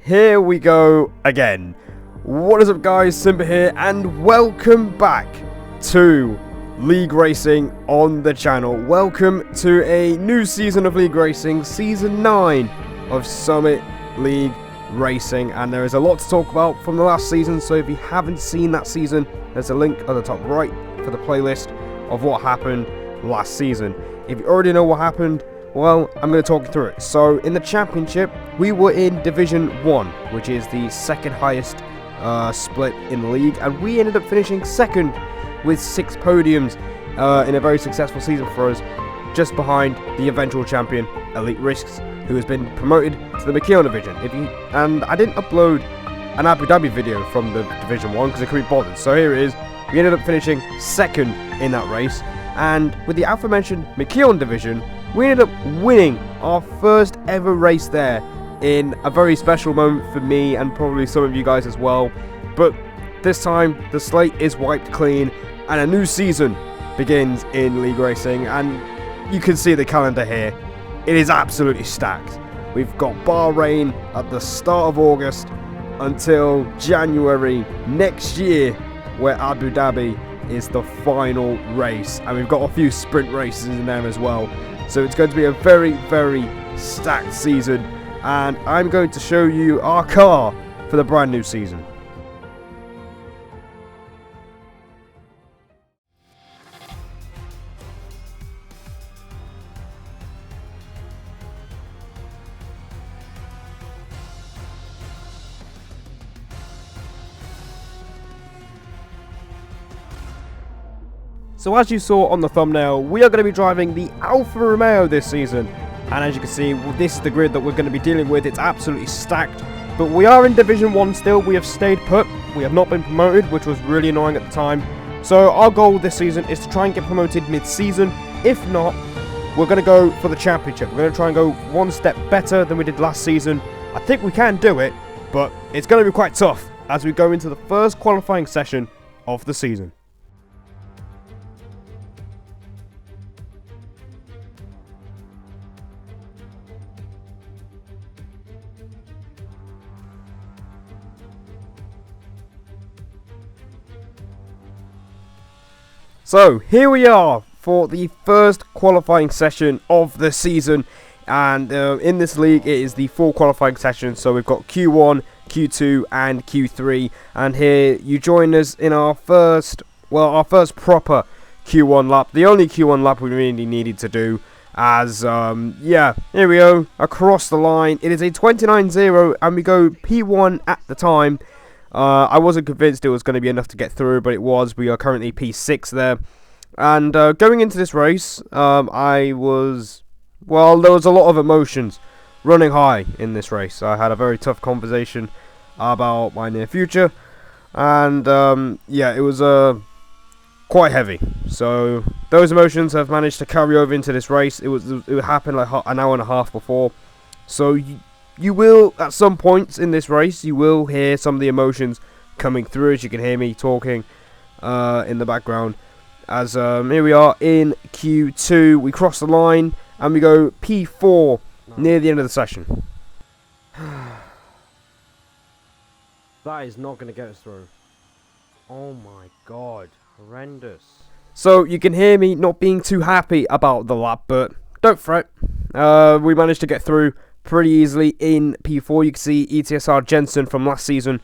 here we go again. What is up, guys? Simba here, and welcome back to League Racing on the channel. Welcome to a new season of League Racing, Season 9 of Summit League Racing. And there is a lot to talk about from the last season, so if you haven't seen that season, there's a link at the top right for the playlist of what happened last season. If you already know what happened, well, I'm going to talk you through it. So, in the championship, we were in Division 1, which is the second highest split in the league, and we ended up finishing second with 6 podiums in a very successful season for us, just behind the eventual champion, Elite Risks, who has been promoted to the McKeown division. And I didn't upload an Abu Dhabi video from the Division 1 because I couldn't be bothered. So here it is. We ended up finishing second in that race, and with the aforementioned McKeown division, we ended up winning our first ever race there in a very special moment for me and probably some of you guys as well. But this time the slate is wiped clean and a new season begins in League Racing, and you can see the calendar here. It is absolutely stacked. We've got Bahrain at the start of August until January next year, where Abu Dhabi is the final race, and we've got a few sprint races in there as well. So it's going to be a very, very stacked season, and I'm going to show you our car for the brand new season. So as you saw on the thumbnail, we are going to be driving the Alfa Romeo this season. And as you can see, this is the grid that we're going to be dealing with. It's absolutely stacked. But we are in Division 1 still. We have stayed put. We have not been promoted, which was really annoying at the time. So our goal this season is to try and get promoted mid-season. If not, we're going to go for the championship. We're going to try and go one step better than we did last season. I think we can do it, but it's going to be quite tough as we go into the first qualifying session of the season. So, here we are for the first qualifying session of the season, and in this league it is the 4 qualifying sessions, so we've got Q1, Q2 and Q3, and here you join us in our first proper Q1 lap, the only Q1 lap we really needed to do, as, yeah, here we go, across the line. It is a 29.0 and we go P1 at the time. I wasn't convinced it was going to be enough to get through, but it was. We are currently P6 there. And going into this race, there was a lot of emotions running high in this race. I had a very tough conversation about my near future. And, yeah, it was quite heavy. So, those emotions have managed to carry over into this race. It happened like an hour and a half before. So, you will, at some points in this race, you will hear some of the emotions coming through, as you can hear me talking in the background. As here we are in Q2, we cross the line and we go P4 near the end of the session. That is not going to get us through. Oh my god, horrendous. So you can hear me not being too happy about the lap, but don't fret. We managed to get through pretty easily in P4. You can see ETSR Jensen from last season.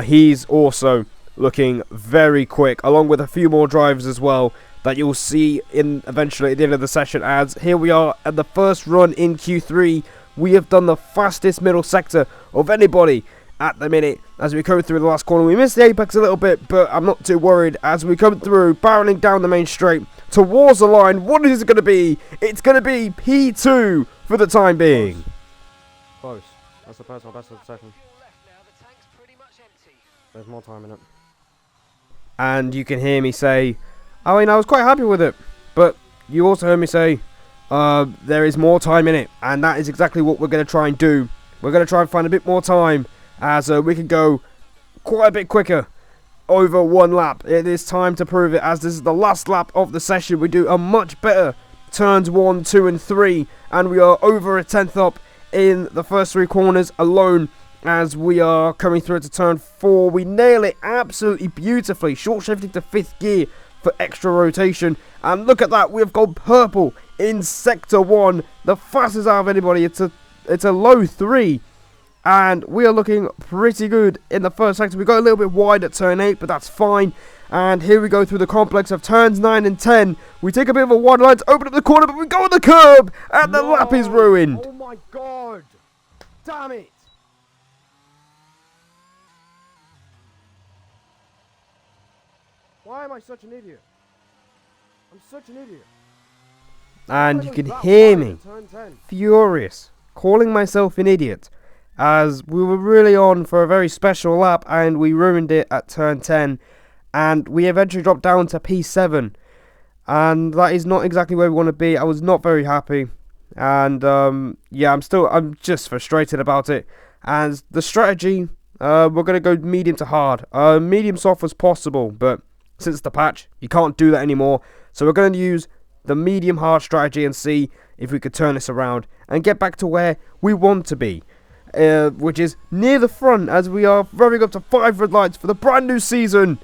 He's also looking very quick, along with a few more drivers as well that you'll see in eventually at the end of the session. As here we are at the first run in Q3. We have done the fastest middle sector of anybody at the minute as we come through the last corner. We missed the apex a little bit, but I'm not too worried as we come through, barreling down the main straight towards the line. What is it going to be? It's going to be P2 for the time being. Close. That's the personal best of the session. There's more time in it. And you can hear me say, I mean, I was quite happy with it. But you also heard me say, there is more time in it. And that is exactly what we're going to try and do. We're going to try and find a bit more time as we can go quite a bit quicker over one lap. It is time to prove it, as this is the last lap of the session. We do a much better turns 1, 2 and 3, and we are over a tenth up in the first 3 corners alone as we are coming through to turn 4. We nail it absolutely beautifully, short shifting to 5th gear for extra rotation. And look at that, we've gone purple in sector 1, the fastest out of anybody. It's a low 3, and we are looking pretty good in the first sector. We got a little bit wide at turn 8, but that's fine. And here we go through the complex of turns 9 and 10. We take a bit of a wide line to open up the corner, but we go on the curb, and the lap is ruined. Oh my god! Damn it! Why am I such an idiot? I'm such an idiot. And you can hear me furious, calling myself an idiot, as we were really on for a very special lap and we ruined it at turn 10, and we eventually dropped down to P7, and that is not exactly where we want to be. I was not very happy, and yeah, I'm just frustrated about it. As the strategy, we're going to go medium to hard. Medium soft was possible, but since the patch, you can't do that anymore, so we're going to use the medium hard strategy and see if we could turn this around and get back to where we want to be, which is near the front, as we are revving up to 5 red lights for the brand new season.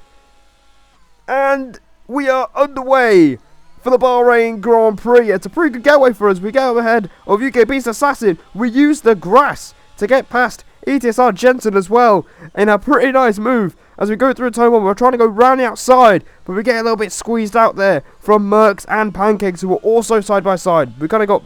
And we are underway for the Bahrain Grand Prix. It's a pretty good getaway for us. We get ahead of UK Beast Assassin. We use the grass to get past ETSR Jensen as well in a pretty nice move. As we go through turn 1, we're trying to go round the outside, but we get a little bit squeezed out there from Mercs and Pancakes, who were also side by side. We kind of got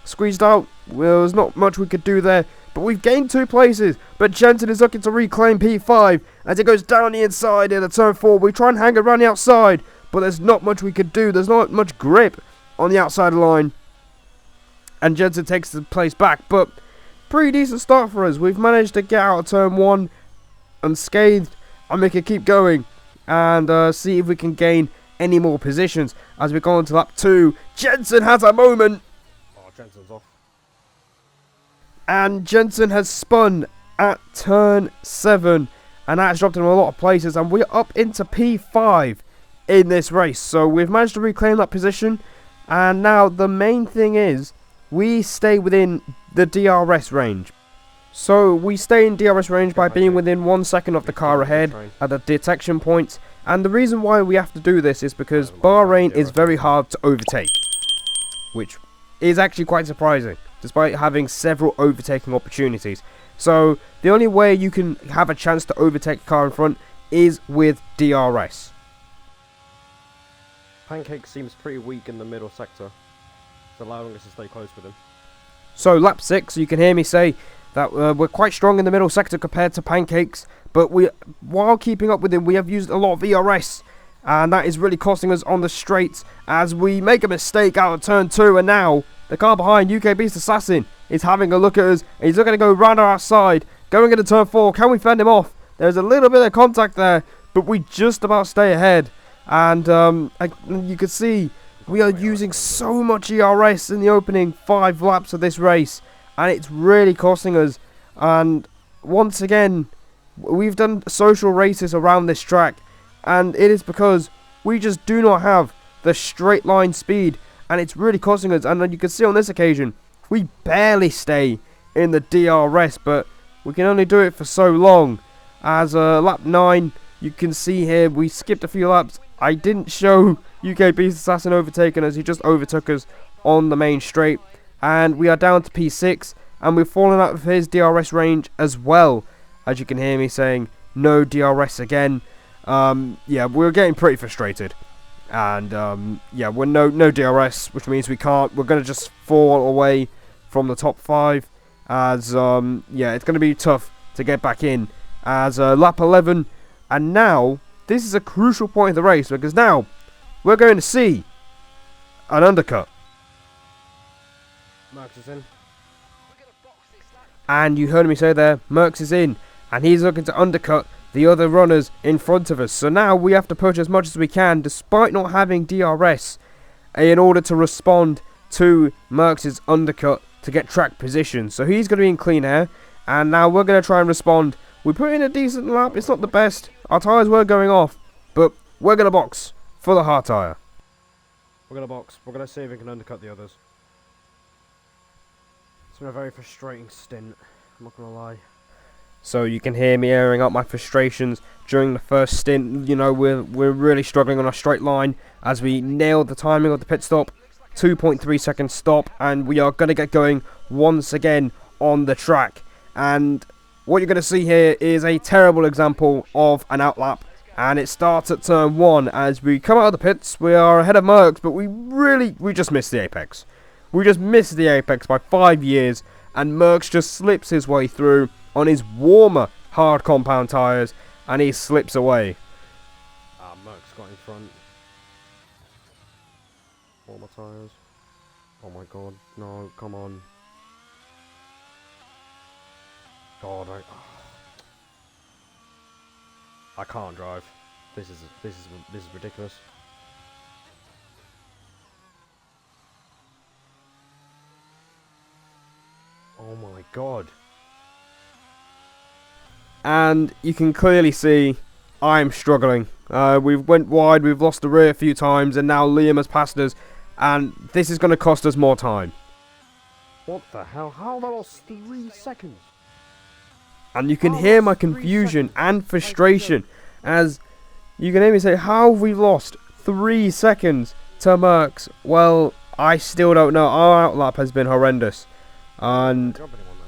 squeezed out. Well, there's not much we could do there, but we've gained 2 places. But Jensen is looking to reclaim P5 as it goes down the inside in the turn 4. We try and hang around the outside, but there's not much we could do. There's not much grip on the outside line, and Jensen takes the place back. But pretty decent start for us. We've managed to get out of turn 1 unscathed, and we can keep going and see if we can gain any more positions as we go on to lap 2. Jensen has a moment. Oh, Jensen's off. And Jensen has spun at turn 7, and that's dropped him a lot of places, and we're up into P5 in this race. So we've managed to reclaim that position, and now the main thing is we stay within the DRS range. So we stay in DRS range by being within 1 second of the car ahead at the detection points, and the reason why we have to do this is because Bahrain is very hard to overtake, which is actually quite surprising, despite having several overtaking opportunities. So the only way you can have a chance to overtake a car in front is with DRS. Pancake seems pretty weak in the middle sector. It's allowing us to stay close with him. So lap 6, you can hear me say that we're quite strong in the middle sector compared to Pancakes, but while keeping up with him, we have used a lot of ERS, and that is really costing us on the straights as we make a mistake out of turn 2, and now the car behind UK Beast Assassin is having a look at us. He's looking to go round our outside, going into turn 4. Can we fend him off? There's a little bit of contact there, but we just about stay ahead, and you can see we are using so much ERS in the opening 5 laps of this race, and it's really costing us. And once again, we've done social races around this track, and it is because we just do not have the straight line speed, and it's really costing us. And you can see on this occasion, we barely stay in the DRS, but we can only do it for so long. As lap 9, you can see here, we skipped a few laps. I didn't show UK Beast Assassin overtaking us, he just overtook us on the main straight. And we are down to P6, and we've fallen out of his DRS range as well. As you can hear me saying, no DRS again. Yeah, we're getting pretty frustrated. And yeah, we're no DRS, which means we're going to just fall away from the top 5. As yeah, it's going to be tough to get back in. As lap 11, and now this is a crucial point of the race, because now we're going to see an undercut. Mercs is in. And you heard me say there, Mercs is in, and he's looking to undercut the other runners in front of us. So now we have to push as much as we can, despite not having DRS, in order to respond to Mercs' undercut to get track position. So he's going to be in clean air, and now we're going to try and respond. We put in a decent lap. It's not the best. Our tyres were going off, but we're going to box for the hard tyre. We're going to box. We're going to see if we can undercut the others. It's been a very frustrating stint, I'm not going to lie. So you can hear me airing out my frustrations during the first stint. You know, we're really struggling on a straight line as we nailed the timing of the pit stop. 2.3 second stop, and we are going to get going once again on the track. And what you're going to see here is a terrible example of an outlap, and it starts at turn 1. As we come out of the pits, we are ahead of Merckx, but we just missed the apex. We just missed the apex by 5 years, and Merckx just slips his way through on his warmer hard compound tyres, and he slips away. Merckx got in front. All my tyres. Oh my god, no, come on. God, I can't drive. This is ridiculous. Oh my god. And you can clearly see I'm struggling. We've went wide, we've lost the rear a few times, and now Liam has passed us, and this is going to cost us more time. What the hell? How have I lost 3 seconds? And you can hear my confusion and frustration as you can hear me say, how have we lost 3 seconds to Merckx? Well, I still don't know. Our outlap has been horrendous, and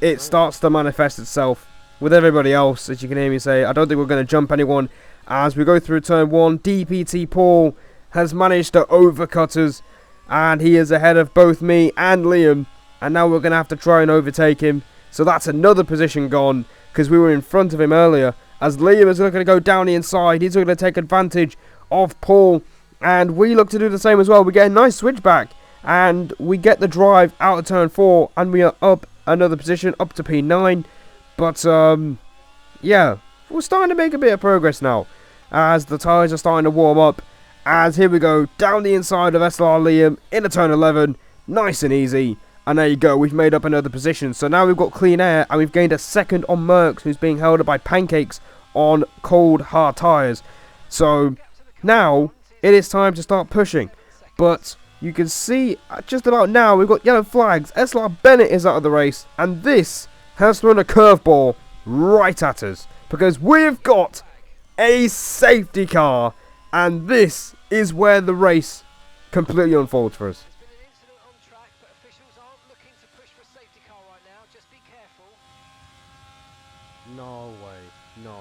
it starts to manifest itself with everybody else. As you can hear me say, I don't think we're going to jump anyone. As we go through turn 1, DPT Paul has managed to overcut us, and he is ahead of both me and Liam, and now we're going to have to try and overtake him. So that's another position gone, because we were in front of him earlier. As Liam is looking to go down the inside, he's going to take advantage of Paul, and we look to do the same as well. We get a nice switchback, and we get the drive out of turn 4, and we are up another position, up to P9. But, yeah, we're starting to make a bit of progress now, as the tyres are starting to warm up. As here we go, down the inside of SLR Liam, into turn 11, nice and easy. And there you go, we've made up another position. So now we've got clean air, and we've gained a second on Merckx, who's being held up by Pancakes on cold, hard tyres. So now it is time to start pushing. But you can see just about now we've got yellow flags. SLR Bennett is out of the race, and this has thrown a curveball right at us, because we've got a safety car, and this is where the race completely unfolds for us. No way, no.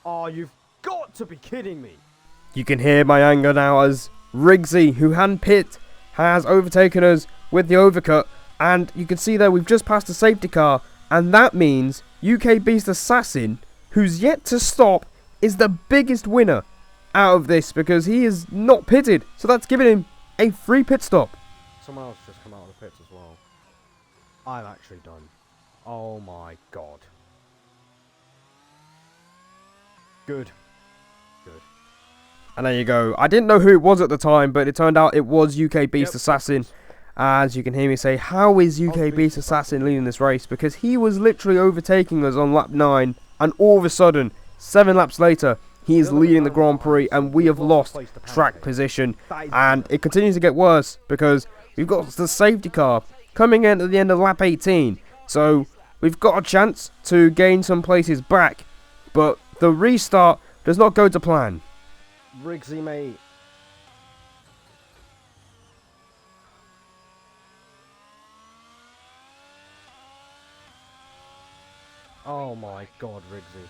Oh, you've got to be kidding me. You can hear my anger now as Riggsy, who hadn't pit, has overtaken us with the overcut, and you can see there we've just passed a safety car, and that means UK Beast Assassin, who's yet to stop, is the biggest winner out of this, because he is not pitted, so that's giving him a free pit stop. Someone else just come out of the pits as well. I'm actually done. Oh my god. Good. Good. And there you go. I didn't know who it was at the time, but it turned out it was UK Beast Assassin. As you can hear me say, how is UK Beast Assassin leading this race? Because he was literally overtaking us on lap 9, and all of a sudden, 7 laps later, he is leading the Grand Prix, and we have lost track position. And it continues to get worse, because we've got the safety car coming in at the end of lap 18. So we've got a chance to gain some places back, but the restart does not go to plan. Riggsy, mate. Oh my god, Riggsy.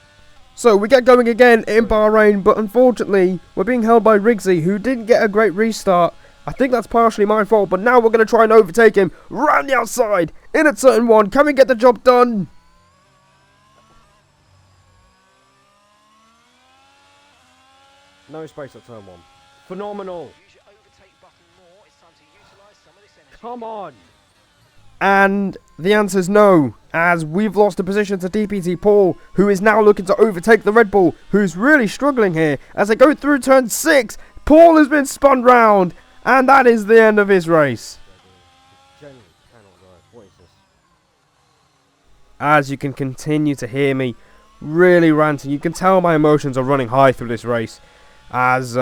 So we get going again in Bahrain, but unfortunately we're being held by Riggsy, who didn't get a great restart. I think that's partially my fault, but now we're going to try and overtake him round the outside in at turn 1. Can we get the job done? No space at turn 1. Phenomenal. Come on. And the answer's no, as we've lost a position to DPT Paul, who is now looking to overtake the Red Bull, who's really struggling here. As they go through turn 6, Paul has been spun round, and that is the end of his race. As you can continue to hear me really ranting, you can tell my emotions are running high through this race. As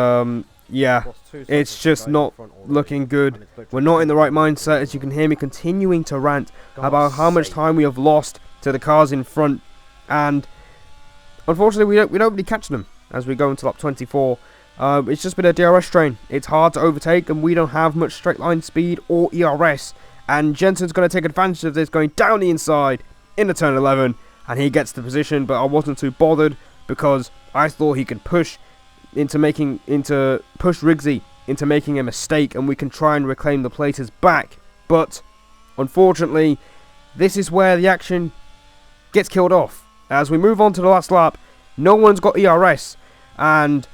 yeah, Lost 2 it's seconds just to go not in front already, looking good. and it's literally We're not in the right mindset, as you can hear me continuing to rant about how much time we have lost to the cars in front, and unfortunately we don't really catch them as we go into lap 24. It's just been a DRS train. It's hard to overtake, and we don't have much straight line speed or ERS, and Jensen's going to take advantage of this, going down the inside into turn 11, and he gets the position, but I wasn't too bothered because I thought he could push Rigsy into making a mistake, and we can try and reclaim the places back. But unfortunately, this is where the action gets killed off. As we move on to the last lap, no one's got ERS, and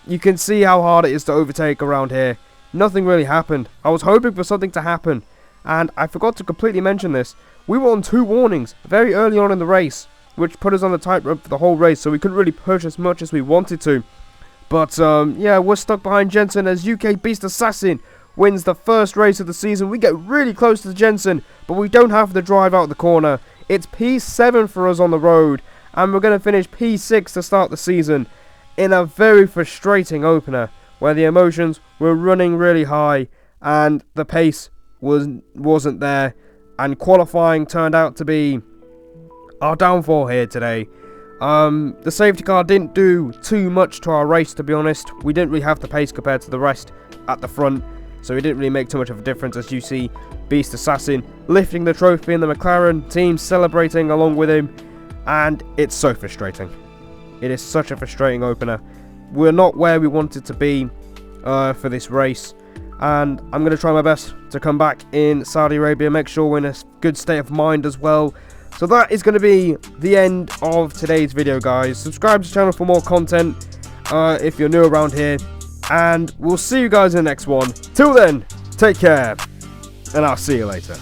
you can see how hard it is to overtake around here. Nothing really happened. I was hoping for something to happen, and I forgot to completely mention this. We were on 2 warnings very early on in the race, which put us on the tightrope for the whole race, so we couldn't really push as much as we wanted to. But yeah, we're stuck behind Jensen as UK Beast Assassin wins the first race of the season. We get really close to Jensen, but we don't have the drive out the corner. It's P7 for us on the road, and we're going to finish P6 to start the season in a very frustrating opener where the emotions were running really high and the pace wasn't there, and qualifying turned out to be our downfall here today. The safety car didn't do too much to our race, to be honest. We didn't really have the pace compared to the rest at the front, so it didn't really make too much of a difference, as you see Beast Assassin lifting the trophy and the McLaren team celebrating along with him, and it's so frustrating. It is such a frustrating opener. We're not where we wanted to be for this race, and I'm going to try my best to come back in Saudi Arabia, make sure we're in a good state of mind as well. So that is going to be the end of today's video, guys. Subscribe to the channel for more content if you're new around here, and we'll see you guys in the next one. Till then, take care, and I'll see you later.